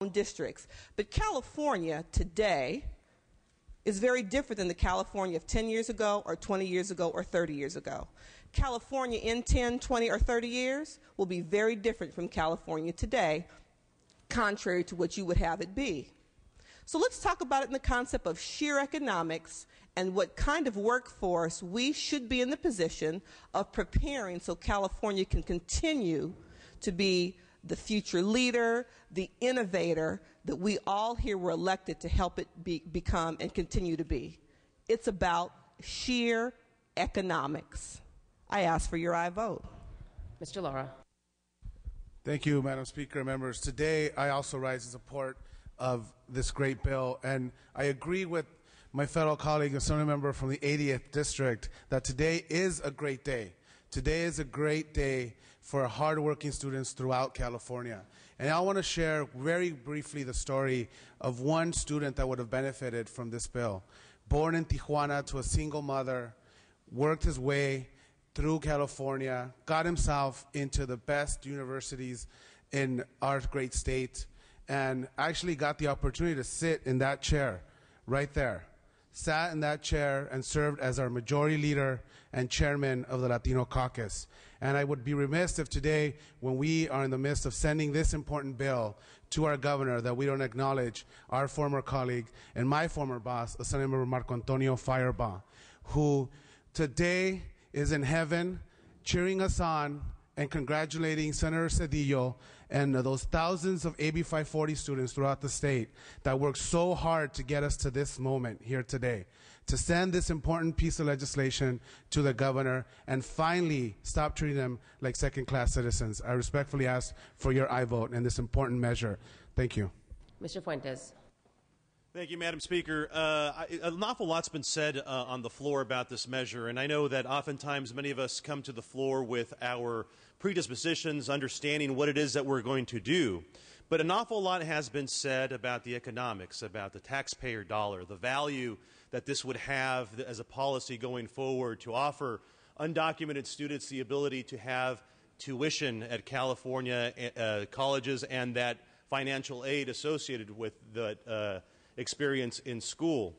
districts. But California today is very different than the California of 10 years ago or 20 years ago or 30 years ago. California in 10, 20, or 30 years will be very different from California today, contrary to what you would have it be. So let's talk about it in the concept of sheer economics and what kind of workforce we should be in the position of preparing so California can continue to be the future leader, the innovator that we all here were elected to help it become and continue to be. It's about sheer economics. I ask for your aye vote. Mr. Lara. Thank you, Madam Speaker, members. Today, I also rise in support of this great bill, and I agree with my fellow colleague, Assembly Member from the 80th District, that today is a great day. Today is a great day for hardworking students throughout California. And I want to share very briefly the story of one student that would have benefited from this bill. Born in Tijuana to a single mother, worked his way through California, got himself into the best universities in our great state, and actually got the opportunity to sit in that chair right there. Sat in that chair and served as our majority leader and chairman of the Latino Caucus. And I would be remiss if today, when we are in the midst of sending this important bill to our governor, that we don't acknowledge our former colleague and my former boss, Assemblymember Marco Antonio Firebaugh, who today is in heaven cheering us on and congratulating Senator Cedillo and those thousands of AB 540 students throughout the state that worked so hard to get us to this moment here today, to send this important piece of legislation to the governor and finally stop treating them like second-class citizens. I respectfully ask for your aye vote in this important measure. Thank you. Mr. Fuentes. Thank you, Madam Speaker. An awful lot's been said on the floor about this measure, and I know that oftentimes many of us come to the floor with our predispositions, understanding what it is that we're going to do. But an awful lot has been said about the economics, about the taxpayer dollar, the value that this would have as a policy going forward to offer undocumented students the ability to have tuition at California colleges and that financial aid associated with the experience in school.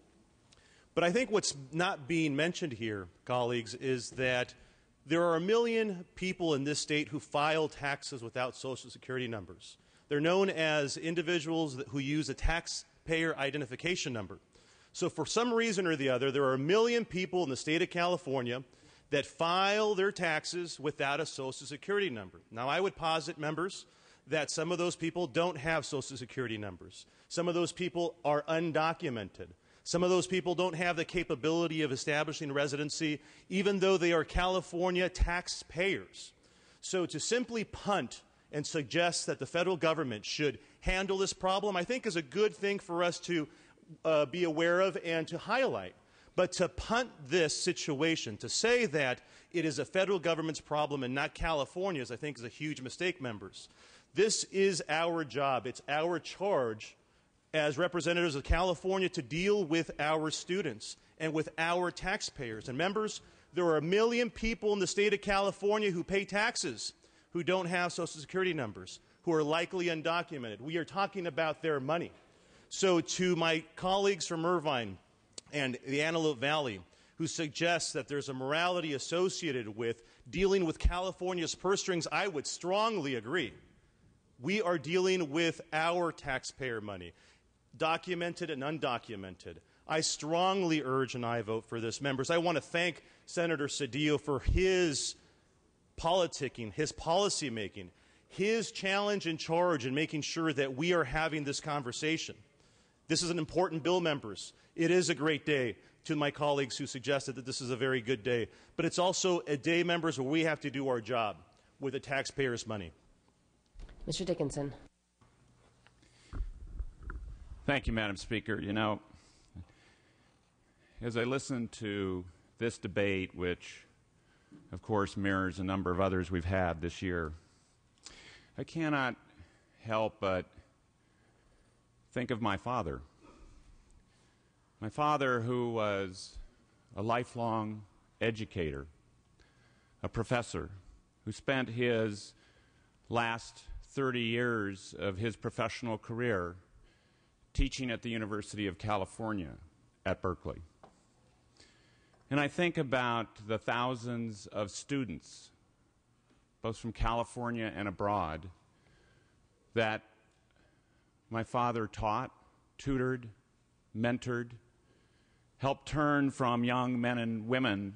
But I think what's not being mentioned here, colleagues, is that there are 1 million people in this state who file taxes without Social Security numbers. They're known as individuals who use a taxpayer identification number. So for some reason or the other, there are 1 million people in the state of California that file their taxes without a Social Security number. Now, I would posit, members, that some of those people don't have Social Security numbers. Some of those people are undocumented. Some of those people don't have the capability of establishing residency, even though they are California taxpayers. So to simply punt and suggest that the federal government should handle this problem, I think is a good thing for us to be aware of and to highlight. But to punt this situation, to say that it is a federal government's problem and not California's, I think is a huge mistake, members. This is our job. It's our charge as representatives of California to deal with our students and with our taxpayers. And members, there are 1 million people in the state of California who pay taxes who don't have Social Security numbers, who are likely undocumented. We are talking about their money. So to my colleagues from Irvine and the Antelope Valley, who suggests that there's a morality associated with dealing with California's purse strings, I would strongly agree. We are dealing with our taxpayer money, documented and undocumented. I strongly urge an aye vote for this, members. I want to thank Senator Cedillo for his politicking, his policymaking, his challenge and charge in making sure that we are having this conversation. This is an important bill, members. It is a great day to my colleagues who suggested that this is a very good day. But it's also a day, members, where we have to do our job with the taxpayers' money. Mr. Dickinson. Thank you, Madam Speaker. You know, as I listen to this debate, which of course mirrors a number of others we've had this year, I cannot help but think of my father. My father, who was a lifelong educator, a professor, who spent his last 30 years of his professional career teaching at the University of California at Berkeley. And I think about the thousands of students, both from California and abroad, that my father taught, tutored, mentored, helped turn from young men and women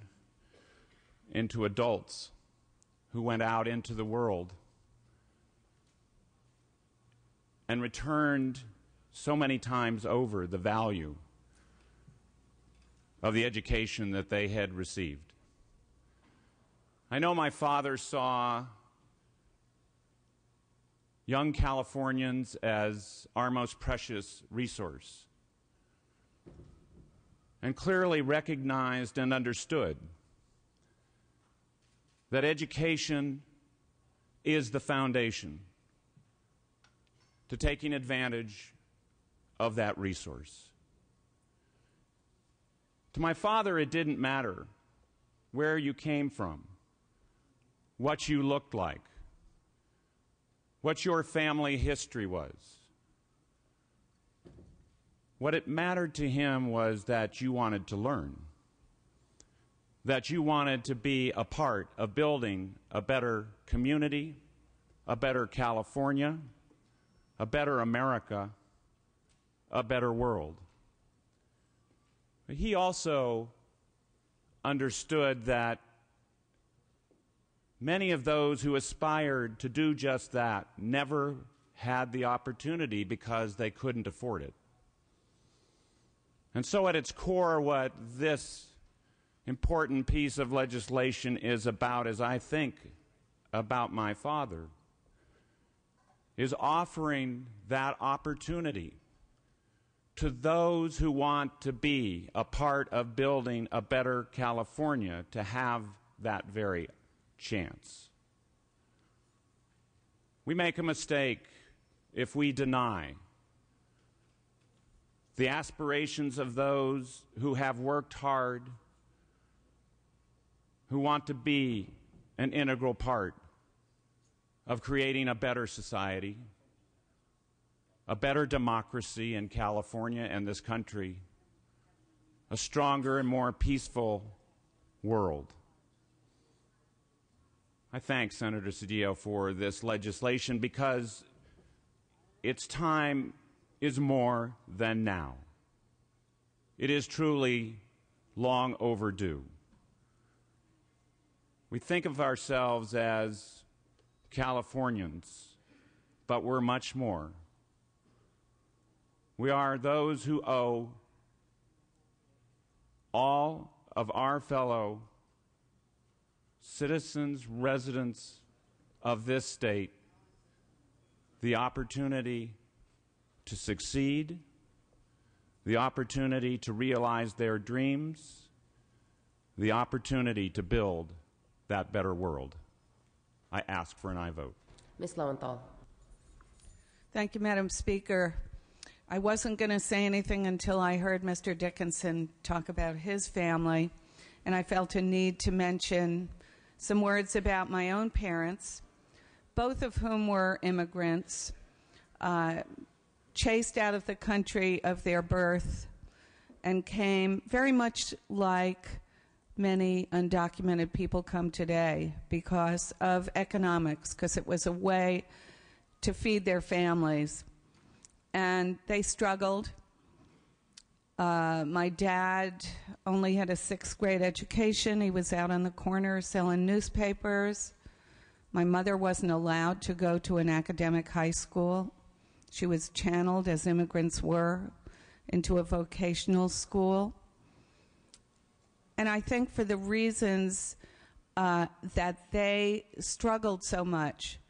into adults who went out into the world and returned so many times over the value of the education that they had received. I know my father saw young Californians as our most precious resource and clearly recognized and understood that education is the foundation to taking advantage of that resource. To my father, it didn't matter where you came from, what you looked like, what your family history was. What it mattered to him was that you wanted to learn, that you wanted to be a part of building a better community, a better California, a better America, a better world. But he also understood that many of those who aspired to do just that never had the opportunity because they couldn't afford it. And so at its core, what this important piece of legislation is about, as I think about my father, is offering that opportunity to those who want to be a part of building a better California to have that very chance. We make a mistake if we deny the aspirations of those who have worked hard, who want to be an integral part of creating a better society, a better democracy in California and this country, a stronger and more peaceful world. I thank Senator Cedillo for this legislation because its time is more than now. It is truly long overdue. We think of ourselves as Californians, but we're much more. We are those who owe all of our fellow citizens, residents of this state, the opportunity to succeed, the opportunity to realize their dreams, the opportunity to build that better world. I ask for an aye vote. Ms. Lowenthal. Thank you, Madam Speaker. I wasn't going to say anything until I heard Mr. Dickinson talk about his family, and I felt a need to mention some words about my own parents, both of whom were immigrants, chased out of the country of their birth, and came very much like many undocumented people come today because of economics, because it was a way to feed their families. And they struggled. My dad only had a 6th grade education. He was out on the corner selling newspapers. My mother wasn't allowed to go to an academic high school. She was channeled, as immigrants were, into a vocational school. And I think for the reasons that they struggled so much,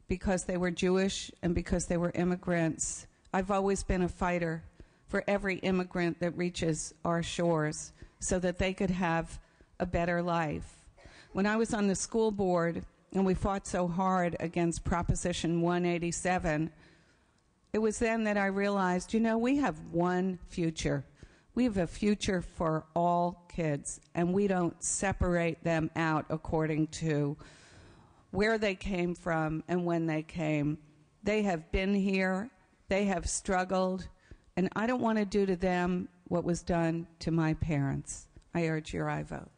because they were Jewish and because they were immigrants, I've always been a fighter for every immigrant that reaches our shores so that they could have a better life. When I was on the school board and we fought so hard against Proposition 187, it was then that I realized, you know, we have one future. We have a future for all kids, and we don't separate them out according to where they came from and when they came. They have been here, they have struggled, and I don't want to do to them what was done to my parents. I urge your aye vote.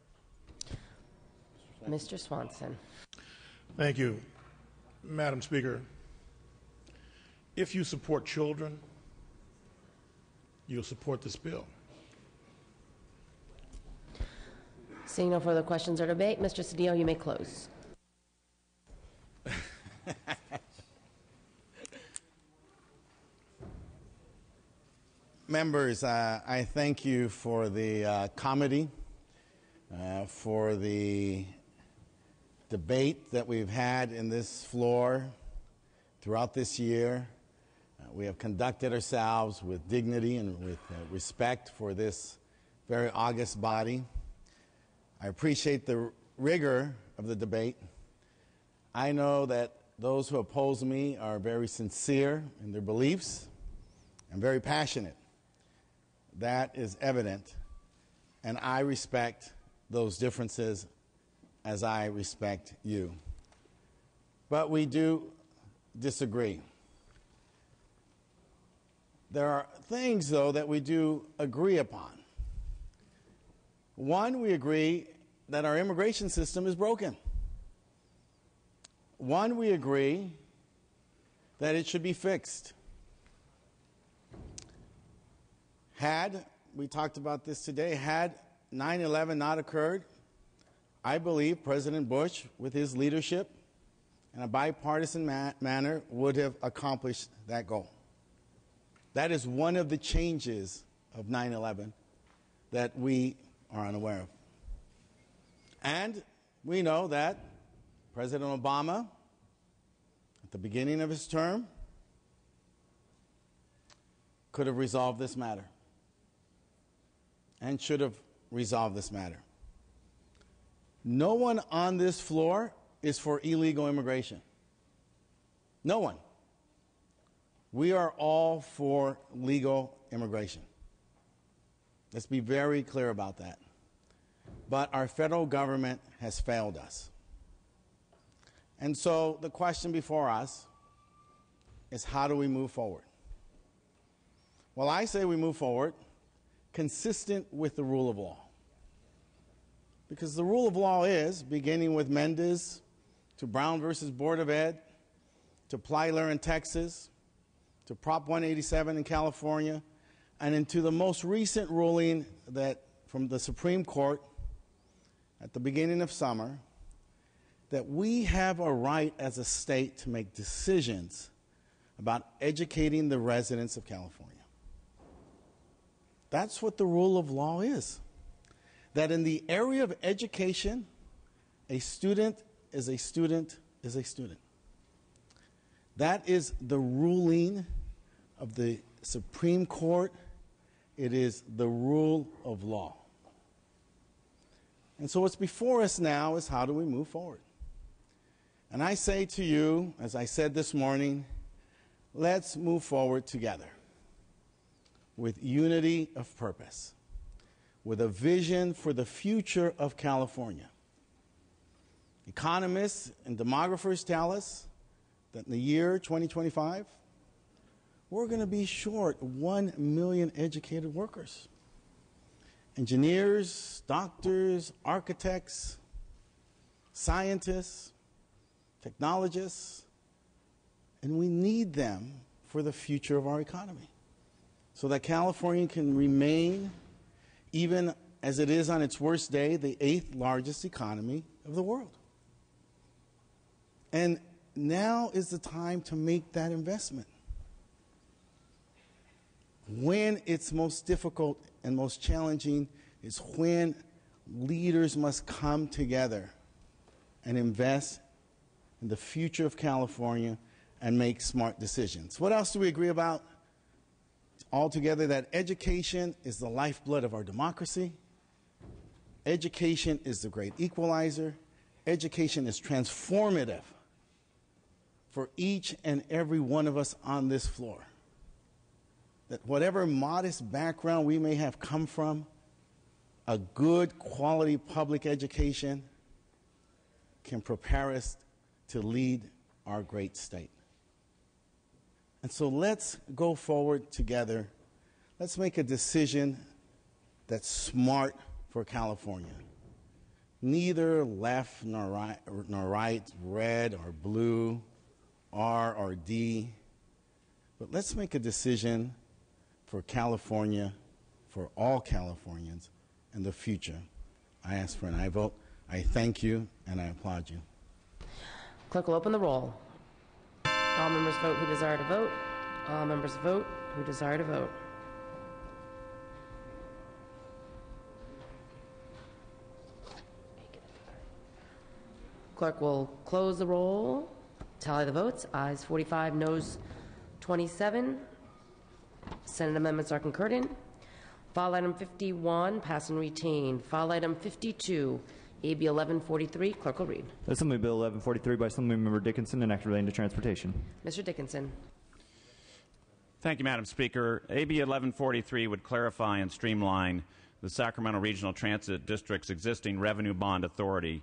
Mr. Swanson. Thank you. Madam Speaker, if you support children, you'll support this bill. Seeing no further questions or debate, Mr. Cedillo, you may close. Members, I thank you for the comedy, for the debate that we've had in this floor throughout this year. We have conducted ourselves with dignity and with respect for this very august body. I appreciate the rigor of the debate. I know that those who oppose me are very sincere in their beliefs and very passionate. That is evident, and I respect those differences as I respect you. But we do disagree. There are things, though, that we do agree upon. One, we agree that our immigration system is broken. One, we agree that it should be fixed. We talked about this today, had 9/11 not occurred, I believe President Bush, with his leadership in a bipartisan manner, would have accomplished that goal. That is one of the changes of 9/11 that we are unaware of. And we know that President Obama, at the beginning of his term, could have resolved this matter and should have resolved this matter. No one on this floor is for illegal immigration. No one. We are all for legal immigration. Let's be very clear about that. But our federal government has failed us. And so the question before us is, how do we move forward? Well, I say we move forward consistent with the rule of law. Because the rule of law is, beginning with Mendez, to Brown versus Board of Ed, to Plyler in Texas, to Prop 187 in California, and into the most recent ruling that from the Supreme Court at the beginning of summer, that we have a right as a state to make decisions about educating the residents of California. That's what the rule of law is. That in the area of education, a student is a student is a student. That is the ruling of the Supreme Court. It is the rule of law. And so what's before us now is, how do we move forward? And I say to you, as I said this morning, let's move forward together with unity of purpose, with a vision for the future of California. Economists and demographers tell us that in the year 2025, we're going to be short 1 million educated workers. Engineers, doctors, architects, scientists, technologists, and we need them for the future of our economy so that California can remain, even as it is on its worst day, the 8th largest economy of the world. And now is the time to make that investment. When it's most difficult and most challenging is when leaders must come together and invest in the future of California and make smart decisions. What else do we agree about? Altogether, that education is the lifeblood of our democracy. Education is the great equalizer. Education is transformative for each and every one of us on this floor. That whatever modest background we may have come from, a good quality public education can prepare us to lead our great state. And so let's go forward together. Let's make a decision that's smart for California. Neither left nor right, red or blue, R or D. But let's make a decision for California, for all Californians, and the future. I ask for an aye vote. I thank you, and I applaud you. Clerk will open the roll. All members vote who desire to vote. All members vote who desire to vote. Clerk will close the roll. Tally the votes. Ayes 45, noes 27. Senate amendments are concurred in. File item 51, pass and retain. File item 52, AB 1143. Clerk will read. Assembly Bill 1143 by Assemblymember Dickinson, an act relating to transportation. Mr. Dickinson. Thank you, Madam Speaker. AB 1143 would clarify and streamline the Sacramento Regional Transit District's existing revenue bond authority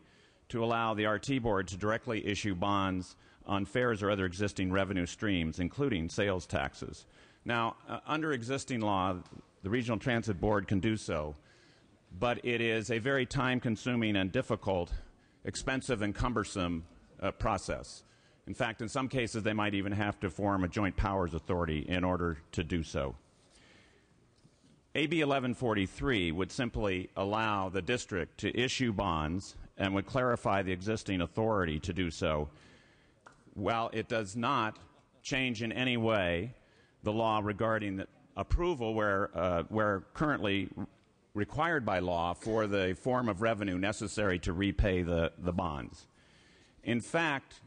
to allow the RT Board to directly issue bonds on fares or other existing revenue streams, including sales taxes. Now, under existing law, the Regional Transit Board can do so, but it is a very time-consuming and difficult, expensive and cumbersome process. In fact, in some cases, they might even have to form a joint powers authority in order to do so. AB 1143 would simply allow the district to issue bonds and would clarify the existing authority to do so. While it does not change in any way the law regarding the approval where currently required by law for the form of revenue necessary to repay the bonds. In fact,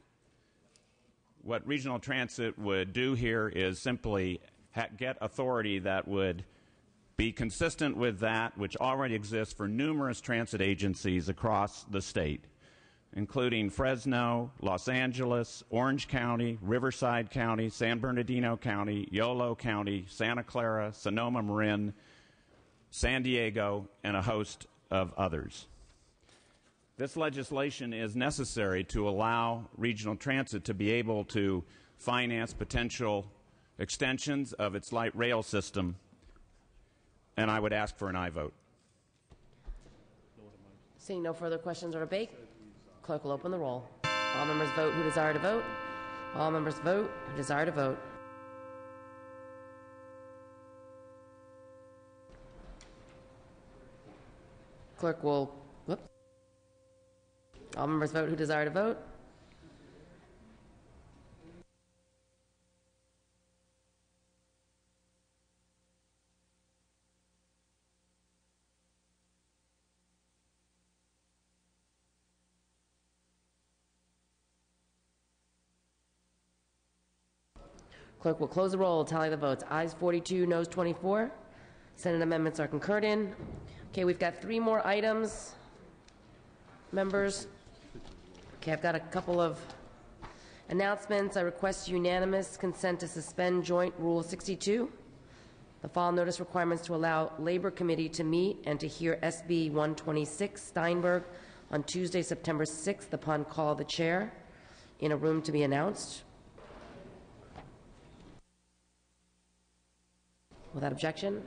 what Regional Transit would do here is simply get authority that would be consistent with that which already exists for numerous transit agencies across the state, including Fresno, Los Angeles, Orange County, Riverside County, San Bernardino County, Yolo County, Santa Clara, Sonoma Marin, San Diego, and a host of others. This legislation is necessary to allow Regional Transit to be able to finance potential extensions of its light rail system, and I would ask for an aye vote. Seeing no further questions or debate, clerk will open the roll. All members vote who desire to vote. All members vote who desire to vote. Clerk will, whoops. All members vote who desire to vote. Clerk will close the roll, tally the votes. Ayes 42, noes 24. Senate amendments are concurred in. Okay, we've got 3 more items. Members, okay, I've got a couple of announcements. I request unanimous consent to suspend Joint Rule 62. The fall notice requirements to allow Labor Committee to meet and to hear SB 126 Steinberg on Tuesday, September 6th upon call of the chair in a room to be announced. Without objection?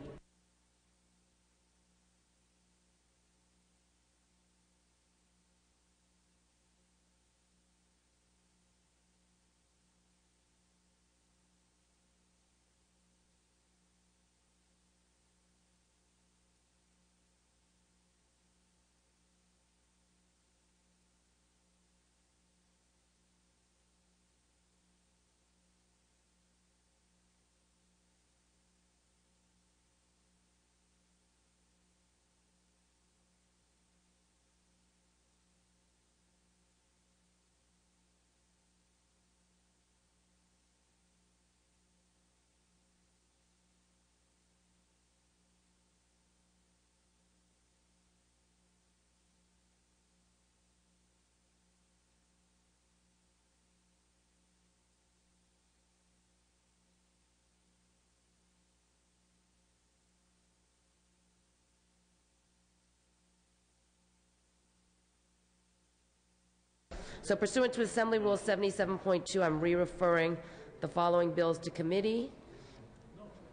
So pursuant to Assembly Rule 77.2, I'm re-referring the following bills to committee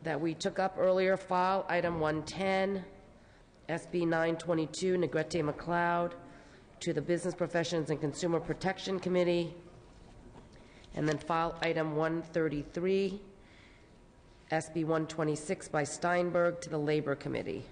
that we took up earlier. File Item 110, SB 922, Negrete McLeod, to the Business Professions and Consumer Protection Committee. And then File Item 133, SB 126 by Steinberg, to the Labor Committee.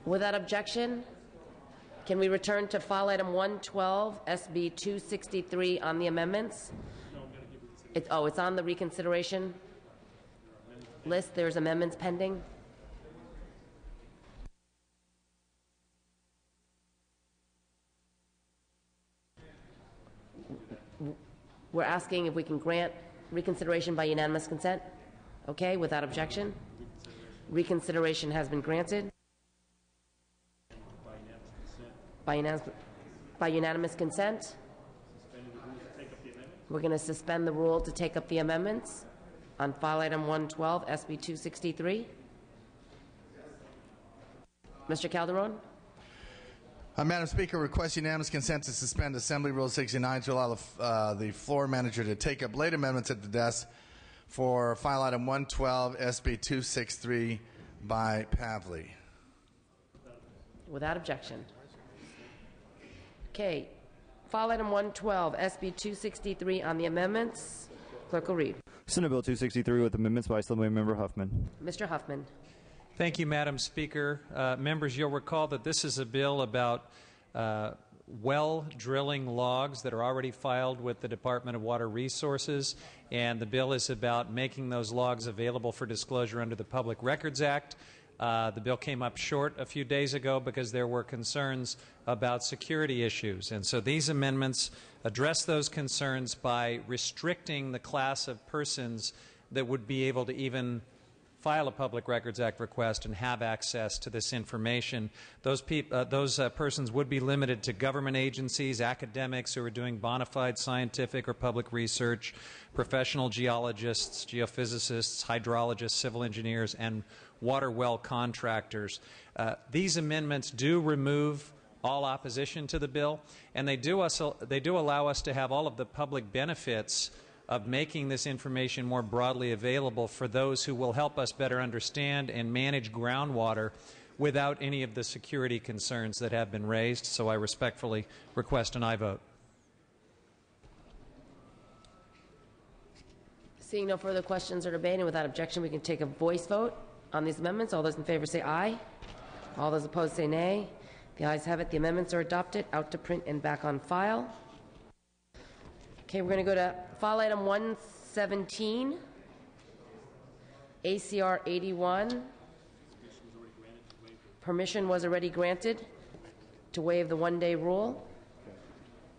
Without objection, can we return to file item 112, SB 263 on the amendments? It's on the reconsideration list. There's amendments pending. We're asking if we can grant reconsideration by unanimous consent. Okay, without objection. Reconsideration has been granted. By unanimous consent. We're going to suspend the rule to take up the amendments on file item 112, SB 263. Mr. Calderon? Madam Speaker, request unanimous consent to suspend Assembly Rule 69 to allow the floor manager to take up late amendments at the desk for file item 112, SB 263 by Pavley. Without objection. Okay. File item 112, SB 263 on the amendments. Clerk will read. Senate Bill 263 with amendments by Assemblymember Huffman. Mr. Huffman. Thank you, Madam Speaker. Members, you'll recall that this is a bill about well drilling logs that are already filed with the Department of Water Resources, and the bill is about making those logs available for disclosure under the Public Records Act. The bill came up short a few days ago because there were concerns about security issues, and so these amendments address those concerns by restricting the class of persons that would be able to even file a Public Records Act request and have access to this information. Those persons would be limited to government agencies, academics who are doing bona fide scientific or public research, professional geologists, geophysicists, hydrologists, civil engineers, and water well contractors. These amendments do remove all opposition to the bill, and they do allow us to have all of the public benefits of making this information more broadly available for those who will help us better understand and manage groundwater without any of the security concerns that have been raised. So I respectfully request an aye vote. Seeing no further questions or debate, and without objection, we can take a voice vote on these amendments. All those in favor say aye. All those opposed say nay. The ayes have it. The amendments are adopted. Out to print and back on file. Okay, we're going to go to file item 117, ACR 81. Permission was already granted to waive the one-day rule.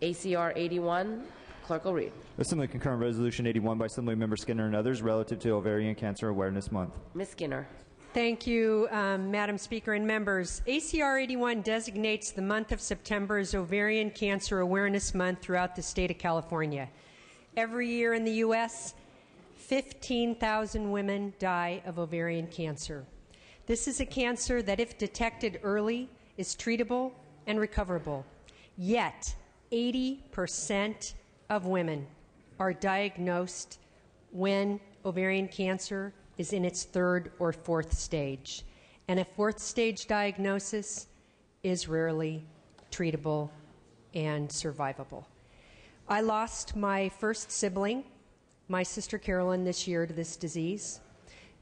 ACR 81. Clerk will read. Assembly concurrent resolution 81 by Assemblymember Skinner and others relative to Ovarian Cancer Awareness Month. Ms. Skinner. Thank you, Madam Speaker and members. ACR 81 designates the month of September as Ovarian Cancer Awareness Month throughout the state of California. Every year in the U.S., 15,000 women die of ovarian cancer. This is a cancer that, if detected early, is treatable and recoverable. Yet, 80% of women are diagnosed when ovarian cancer is in its third or fourth stage. And a fourth stage diagnosis is rarely treatable and survivable. I lost my first sibling, my sister Carolyn, this year to this disease.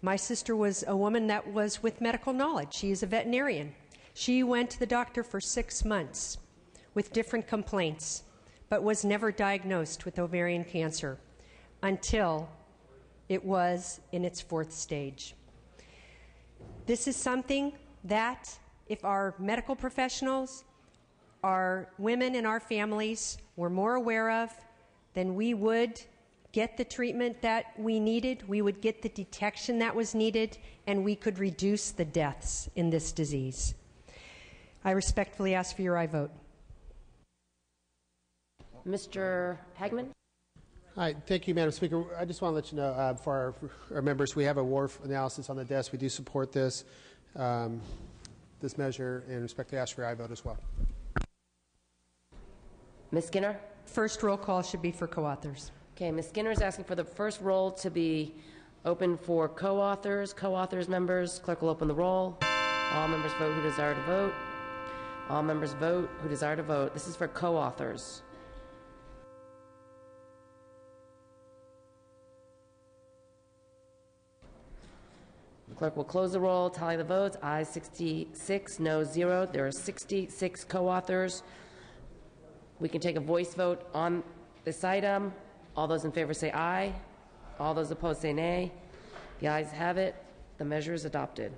My sister was a woman that was with medical knowledge. She is a veterinarian. She went to the doctor for 6 months with different complaints, but was never diagnosed with ovarian cancer until it was in its fourth stage. This is something that, if our medical professionals, our women in our families were more aware of, then we would get the treatment that we needed, we would get the detection that was needed, and we could reduce the deaths in this disease. I respectfully ask for your aye vote. Mr. Hagman? Hi, thank you, Madam Speaker. I just want to let you know, for our members, we have a WARF analysis on the desk. We do support this measure, and respectfully ask for your aye vote as well. Ms. Skinner? First roll call should be for co-authors. Okay, Ms. Skinner is asking for the first roll to be open for co-authors. Co-authors, members, clerk will open the roll. All members vote who desire to vote. All members vote who desire to vote. This is for co-authors. The clerk will close the roll, tally the votes. Ayes 66, no 0. There are 66 co-authors. We can take a voice vote on this item. All those in favor say aye. All those opposed say nay. The ayes have it. The measure is adopted.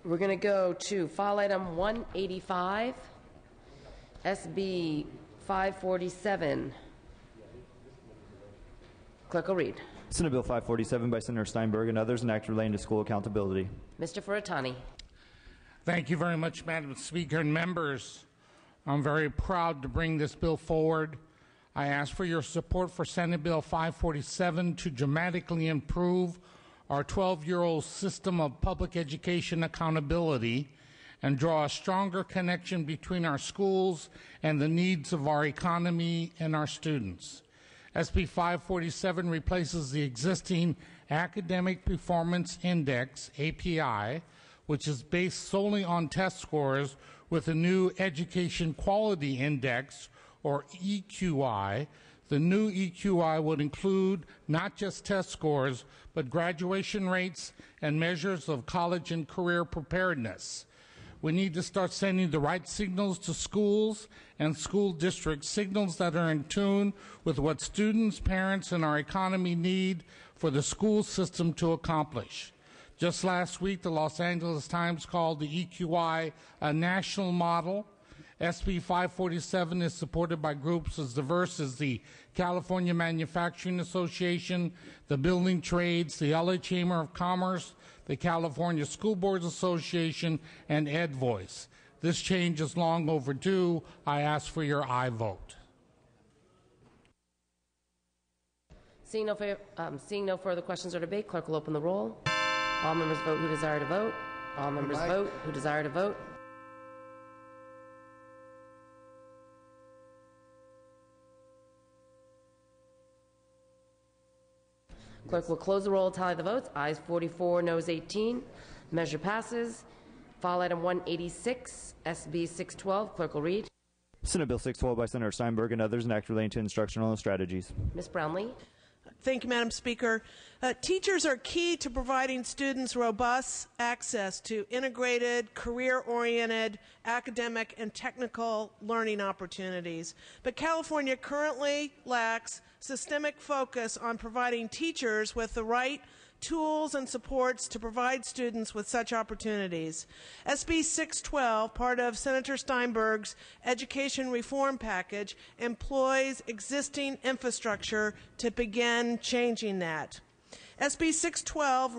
We're going to go to file item 185, SB 547. Clerk will read. Senate Bill 547 by Senator Steinberg and others, an act relating to school accountability. Mr. Furutani. Thank you very much, Madam Speaker and members. I'm very proud to bring this bill forward. I ask for your support for Senate Bill 547 to dramatically improve our 12-year-old system of public education accountability and draw a stronger connection between our schools and the needs of our economy and our students. SB 547 replaces the existing Academic Performance Index, API, which is based solely on test scores, with a new Education Quality Index, or EQI. The new EQI would include not just test scores, but graduation rates and measures of college and career preparedness. We need to start sending the right signals to schools and school districts, signals that are in tune with what students, parents, and our economy need for the school system to accomplish. Just last week, the Los Angeles Times called the EQI a national model. SB 547 is supported by groups as diverse as the California Manufacturing Association, the Building Trades, the LA Chamber of Commerce, the California School Boards Association, and EdVoice. This change is long overdue. I ask for your aye vote. Seeing no further questions or debate, clerk will open the roll. All members vote who desire to vote. All members vote who desire to vote. Clerk will close the roll, tally the votes. Ayes 44, noes 18. Measure passes. File item 186, SB 612. Clerk will read. Senate Bill 612 by Senator Steinberg and others, an act relating to instructional strategies. Ms. Brownlee. Thank you, Madam Speaker. Teachers are key to providing students robust access to integrated, career-oriented, academic, and technical learning opportunities. But California currently lacks systemic focus on providing teachers with the right tools and supports to provide students with such opportunities. SB 612, part of Senator Steinberg's education reform package, employs existing infrastructure to begin changing that. SB 612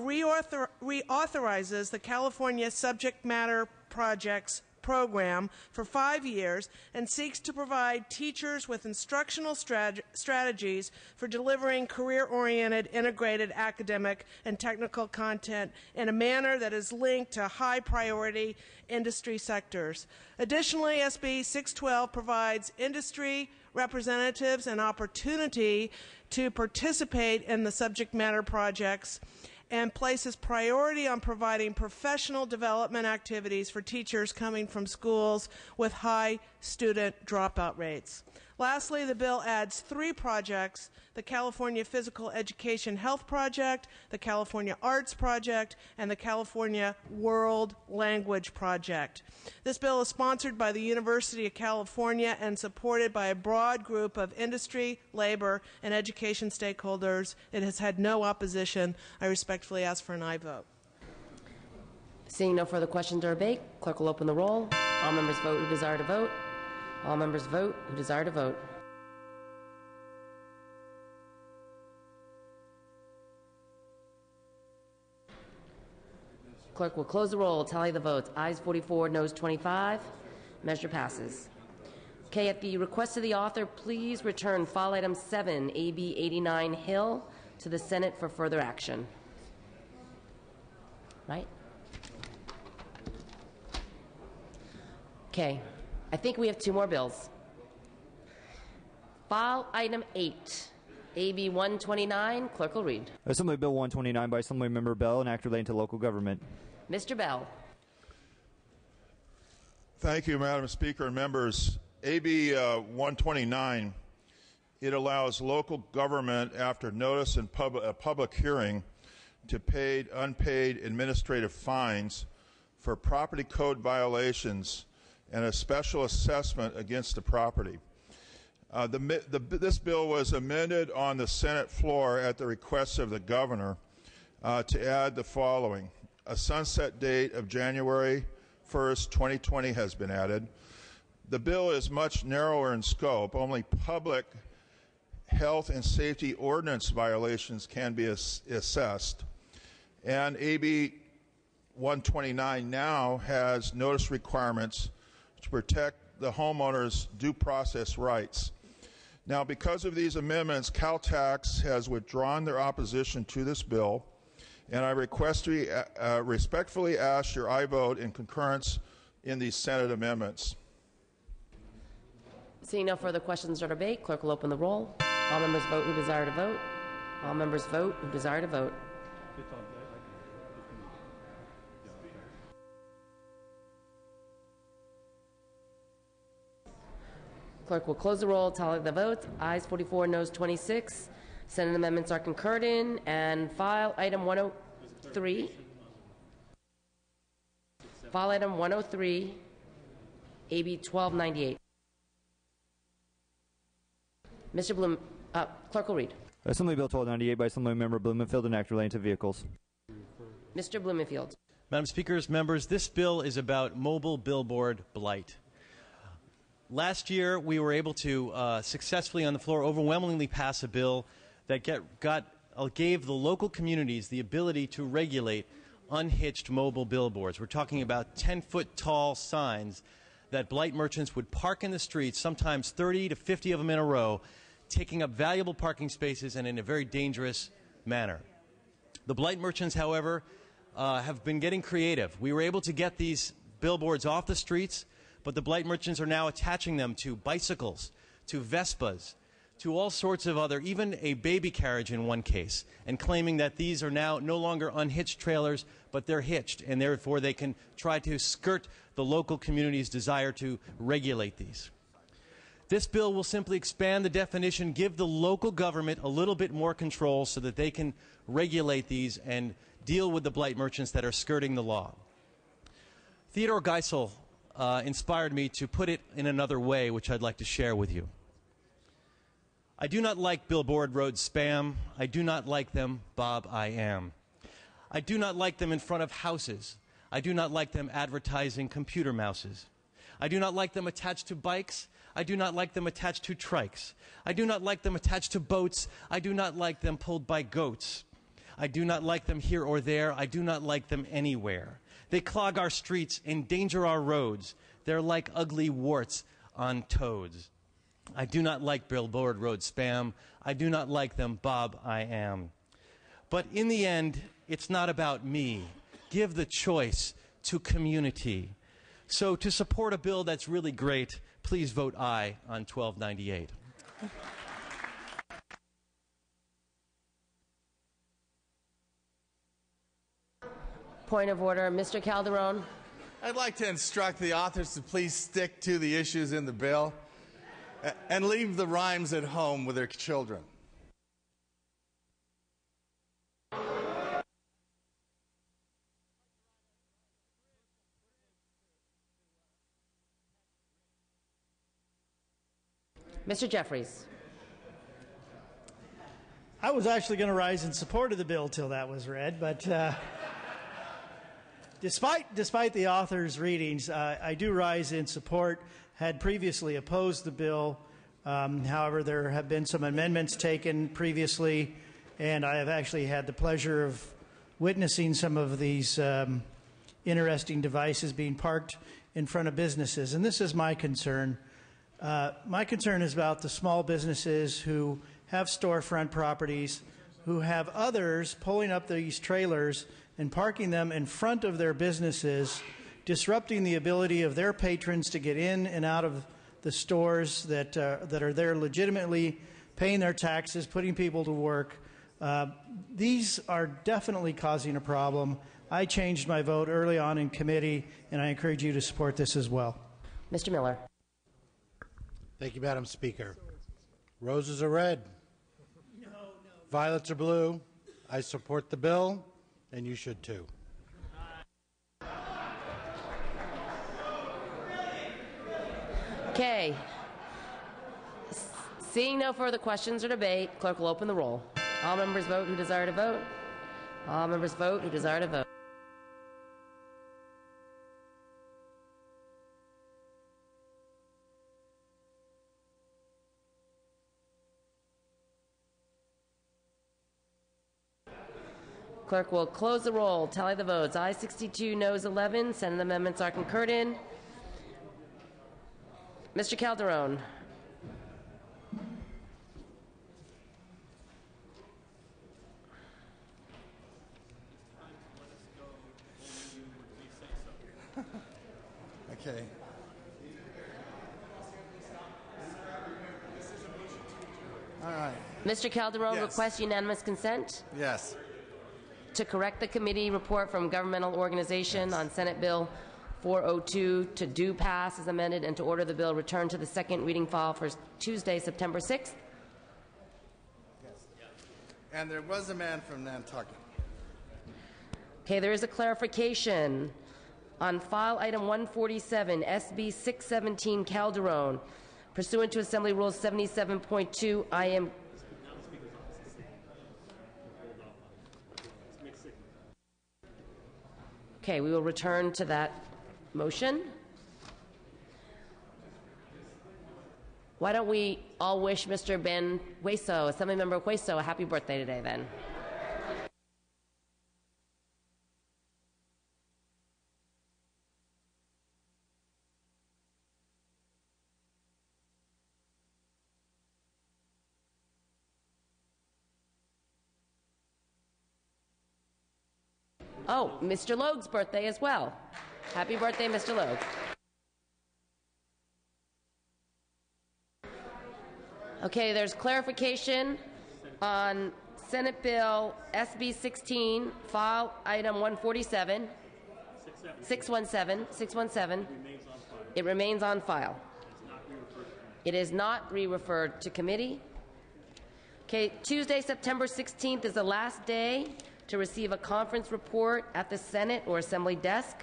reauthorizes the California Subject Matter Projects program for 5 years and seeks to provide teachers with instructional strategies for delivering career-oriented, integrated academic and technical content in a manner that is linked to high-priority industry sectors. Additionally, SB 612 provides industry representatives an opportunity to participate in the subject matter projects and places priority on providing professional development activities for teachers coming from schools with high student dropout rates. Lastly, the bill adds 3 projects: the California Physical Education Health Project, the California Arts Project, and the California World Language Project. This bill is sponsored by the University of California and supported by a broad group of industry, labor, and education stakeholders. It has had no opposition. I respectfully ask for an aye vote. Seeing no further questions or debate, clerk will open the roll. All members vote who desire to vote. All members vote who desire to vote. Clerk will close the roll, tally the votes. Ayes 44, noes 25. Measure passes. Okay, at the request of the author, please return file item 7, AB 89 Hill, to the Senate for further action. Right? Okay, I think we have 2 more bills. File item 8, AB 129, clerk will read. Assembly Bill 129 by Assemblymember Bell, an act relating to local government. Mr. Bell. Thank you, Madam Speaker and members. AB 129, it allows local government, after notice and a public hearing, to pay unpaid administrative fines for property code violations and a special assessment against the property. This bill was amended on the Senate floor at the request of the governor to add the following. A sunset date of January 1st, 2020 has been added. The bill is much narrower in scope. Only public health and safety ordinance violations can be assessed. And AB 129 now has notice requirements to protect the homeowner's due process rights. Now, because of these amendments, Caltax has withdrawn their opposition to this bill, and I respectfully ask your aye vote in concurrence in these Senate amendments. Seeing no further questions or debate, clerk will open the roll. All members vote who desire to vote. All members vote who desire to vote. Clerk will close the roll, tally the votes. Ayes 44, noes 26. Senate amendments are concurred in. And file item 103. File item 103, AB 1298. Mr. Bloom, clerk will read. Assembly Bill 1298 by Assemblymember Blumenfield, an act relating to vehicles. Mr. Blumenfield. Madam Speaker, members, this bill is about mobile billboard blight. Last year, we were able to successfully on the floor overwhelmingly pass a bill that gave the local communities the ability to regulate unhitched mobile billboards. We're talking about 10-foot tall signs that blight merchants would park in the streets, sometimes 30 to 50 of them in a row, taking up valuable parking spaces and in a very dangerous manner. The blight merchants, however, have been getting creative. We were able to get these billboards off the streets, but the blight merchants are now attaching them to bicycles, to Vespas, to all sorts of other, even a baby carriage in one case, and claiming that these are now no longer unhitched trailers, but they're hitched, and therefore they can try to skirt the local community's desire to regulate these. This bill will simply expand the definition, give the local government a little bit more control so that they can regulate these and deal with the blight merchants that are skirting the law. Theodore Geisel inspired me to put it in another way, which I'd like to share with you. I do not like billboard road spam. I do not like them, Bob, I am. I do not like them in front of houses. I do not like them advertising computer mouses. I do not like them attached to bikes. I do not like them attached to trikes. I do not like them attached to boats. I do not like them pulled by goats. I do not like them here or there. I do not like them anywhere. They clog our streets, endanger our roads. They're like ugly warts on toads. I do not like billboard road spam. I do not like them, Bob, I am. But in the end, it's not about me. Give the choice to community. So to support a bill that's really great, please vote aye on 1298. Point of order, Mr. Calderon. I'd like to instruct the authors to please stick to the issues in the bill and leave the rhymes at home with their children. Mr. Jeffries. I was actually going to rise in support of the bill till that was read, but Despite the author's readings, I do rise in support. Had previously opposed the bill. However, there have been some amendments taken previously, and I have actually had the pleasure of witnessing some of these interesting devices being parked in front of businesses. And this is my concern. My concern is about the small businesses who have storefront properties, who have others pulling up these trailers and parking them in front of their businesses, disrupting the ability of their patrons to get in and out of the stores that are there legitimately, paying their taxes, putting people to work. These are definitely causing a problem. I changed my vote early on in committee, and I encourage you to support this as well. Mr. Miller. Thank you, Madam Speaker. Roses are red. Violets are blue. I support the bill, and you should too. Okay. Seeing no further questions or debate, clerk will open the roll. All members vote who desire to vote. All members vote who desire to vote. Clerk will close the roll, tally the votes. Ayes 62, noes 11. Senate amendments are concurred in. Mr. Calderon. Okay. All right. Mr. Calderon requests unanimous consent Yes. to correct the committee report from governmental organization on Senate Bill 402 to do pass as amended and to order the bill returned to the second reading file for Tuesday, September 6th. And there was a man from Nantucket. Okay, there is a clarification on file item 147, SB 617 Calderon. Pursuant to Assembly Rules 77.2, I am... Okay, we will return to that motion. Why don't we all wish Mr. Ben Hueso, Assemblymember Hueso, a happy birthday today then. Oh, Mr. Logue's birthday as well. Happy birthday, Mr. Logue. Okay, there's clarification on Senate Bill SB 16, file item 147. 617. It remains on file. It is not re-referred to committee. Okay, Tuesday, September 16th is the last day to receive a conference report at the Senate or Assembly desk.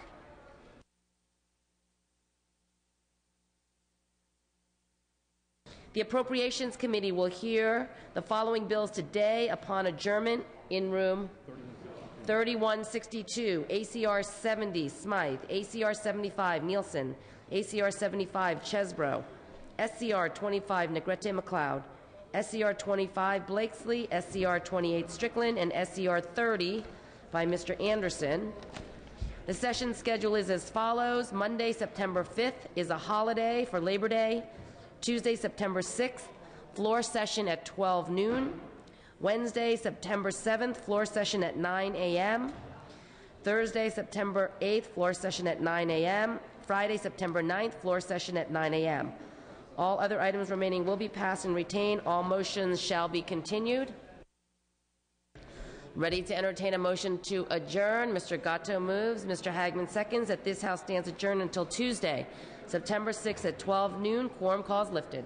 The Appropriations Committee will hear the following bills today upon adjournment in room 3162, ACR 70, Smythe, ACR 75, Nielsen, ACR 75, Chesbro, SCR 25, Negrete McLeod, SCR 25, Blakesley, SCR 28, Strickland, and SCR 30 by Mr. Anderson. The session schedule is as follows. Monday, September 5th is a holiday for Labor Day. Tuesday, September 6th, floor session at 12 noon. Wednesday, September 7th, floor session at 9 a.m. Thursday, September 8th, floor session at 9 a.m. Friday, September 9th, floor session at 9 a.m. All other items remaining will be passed and retained. All motions shall be continued. Ready to entertain a motion to adjourn. Mr. Gatto moves. Mr. Hagman seconds. That this House stands adjourned until Tuesday, September 6th at 12 noon. Quorum calls lifted.